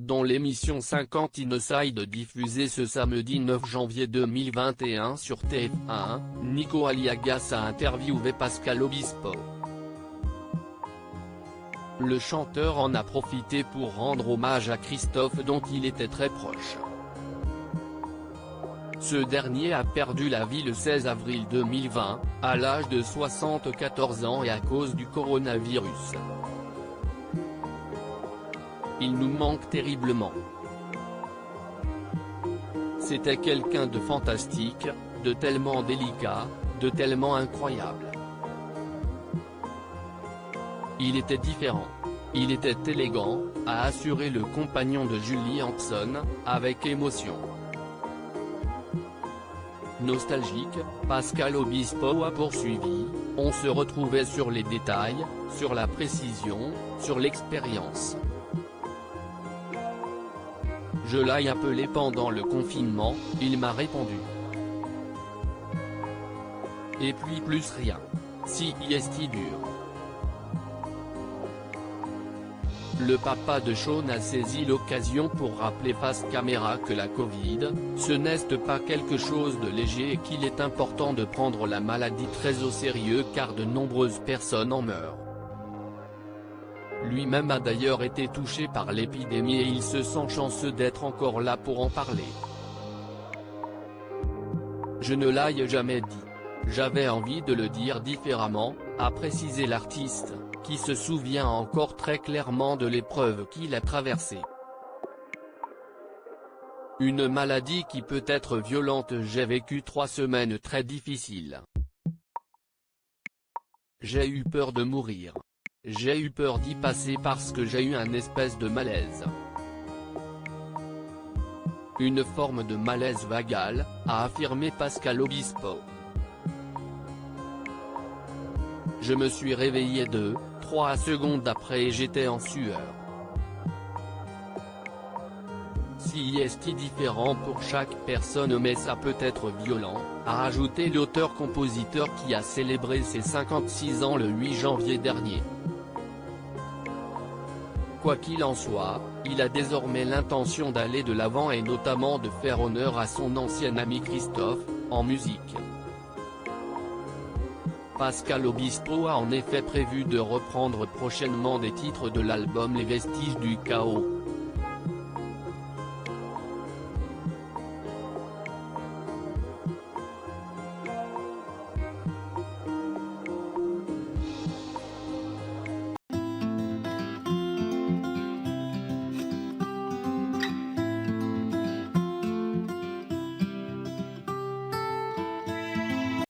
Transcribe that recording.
dont l'émission 50 Inside diffusée ce samedi 9 janvier 2021 sur TF1, Nico Aliagas a interviewé Pascal Obispo. Le chanteur en a profité pour rendre hommage à Christophe dont il était très proche. Ce dernier a perdu la vie le 16 avril 2020, à l'âge de 74 ans et à cause du coronavirus. Il nous manque terriblement. C'était quelqu'un de fantastique, de tellement délicat, de tellement incroyable. Il était différent. Il était élégant, a assuré le compagnon de Julie Hanson, avec émotion. Nostalgique, Pascal Obispo a poursuivi, on se retrouvait sur les détails, sur la précision, sur l'expérience. Je l'ai appelé pendant le confinement, il m'a répondu. Et puis plus rien. Si est dur. Le papa de Sean a saisi l'occasion pour rappeler face caméra que la Covid, ce n'est pas quelque chose de léger et qu'il est important de prendre la maladie très au sérieux car de nombreuses personnes en meurent. Lui-même a d'ailleurs été touché par l'épidémie et il se sent chanceux d'être encore là pour en parler. Je ne l'ai jamais dit. J'avais envie de le dire différemment, a précisé l'artiste, qui se souvient encore très clairement de l'épreuve qu'il a traversée. Une maladie qui peut être violente. J'ai vécu 3 semaines très difficiles. J'ai eu peur de mourir. J'ai eu peur d'y passer parce que j'ai eu un espèce de malaise. Une forme de malaise vagal, a affirmé Pascal Obispo. Je me suis réveillé 2-3 secondes après et j'étais en sueur. Si est différent pour chaque personne mais ça peut être violent, a ajouté l'auteur-compositeur qui a célébré ses 56 ans le 8 janvier dernier. Quoi qu'il en soit, il a désormais l'intention d'aller de l'avant et notamment de faire honneur à son ancien ami Christophe, en musique. Pascal Obispo a en effet prévu de reprendre prochainement des titres de l'album Les Vestiges du Chaos.